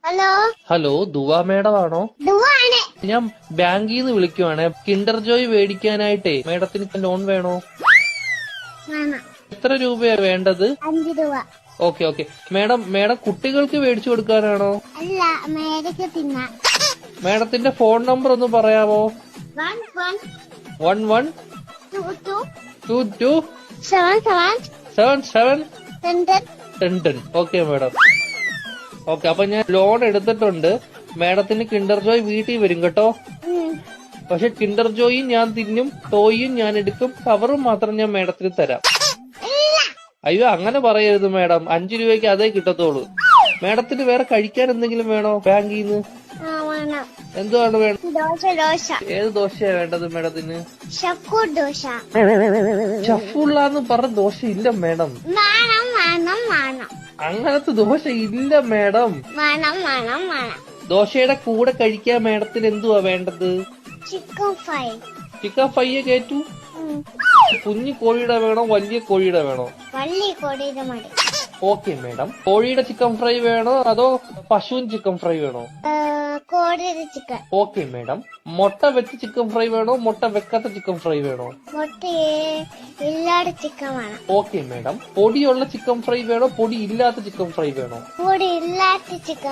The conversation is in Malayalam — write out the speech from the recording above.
ഹലോ ഹലോ ദുവാ മേഡം ആണോ? ദുവാണ്. ഞാൻ ബാങ്കിൽ നിന്ന് വിളിക്കുവാണ്. കിൻഡർ ജോയ് മേടിക്കാനായിട്ടേ മേഡത്തിന് ലോൺ വേണോ? വേണം. എത്ര രൂപയാ വേണ്ടത്? 5 രൂപ. ഓക്കെ മേഡം കുട്ടികൾക്ക് മേടിച്ചു കൊടുക്കാനാണോ? അല്ല, മേടിക്ക് തിന്നാം. മേഡത്തിന്റെ ഫോൺ നമ്പർ ഒന്ന് പറയാമോ? 11 22 77 10. Okay madam. ഓക്കെ, അപ്പൊ ഞാൻ ലോൺ എടുത്തിട്ടുണ്ട്. മേഡത്തിന് കിൻഡർ ജോയ് വീട്ടിൽ വരും കേട്ടോ. പക്ഷെ കിൻഡർ ജോയും ഞാൻ തിന്നും, ടോയും ഞാൻ എടുക്കും, കവറും മാത്രം ഞാൻ മേഡത്തിന് തരാം. അയ്യോ, അങ്ങനെ പറയരുത് മേഡം. 5 രൂപയ്ക്ക് അതേ കിട്ടത്തുള്ളൂ. മേഡത്തിന് വേറെ കഴിക്കാൻ എന്തെങ്കിലും വേണോ ബാങ്കിൽ നിന്ന്? എന്തുവാണ് വേണം? ദോശ. ഏത് ദോശയാ വേണ്ടത് മേഡത്തിന്? ദോശ. ഷഫുള്ളാന്ന് പറഞ്ഞ ദോശ ഇല്ല മേഡം. അങ്ങനത്തെ ദോശ ഇല്ല മേഡം. ദോശയുടെ കൂടെ കഴിക്കാൻ മേഡത്തിന് എന്തുവാ വേണ്ടത്? ചിക്കൻ ഫ്രൈ കേറ്റു. കുഞ്ഞു കോഴിയുടെ വേണോ വലിയ കോഴിയുടെ വേണോ? വലിയ കോഴിയുടെ മതി. Okay madam. കോഴിയുടെ ചിക്കൻ ഫ്രൈ വേണോ അതോ പശുവിൻ ചിക്കൻ ഫ്രൈ വേണോ? കോഴിയുടെ ചിക്കൻ. Okay madam. മുട്ട വെച്ച് ചിക്കൻ ഫ്രൈ വേണോ മുട്ട വെക്കാത്ത ചിക്കൻ ഫ്രൈ വേണോ? മുട്ട ഇല്ലാത്ത ചിക്കൻ വേണം. Okay madam. പൊടിയുള്ള ചിക്കൻ ഫ്രൈ വേണോ പൊടി ഇല്ലാത്ത ചിക്കൻ ഫ്രൈ വേണോ? പൊടി ഇല്ലാത്ത ചിക്കൻ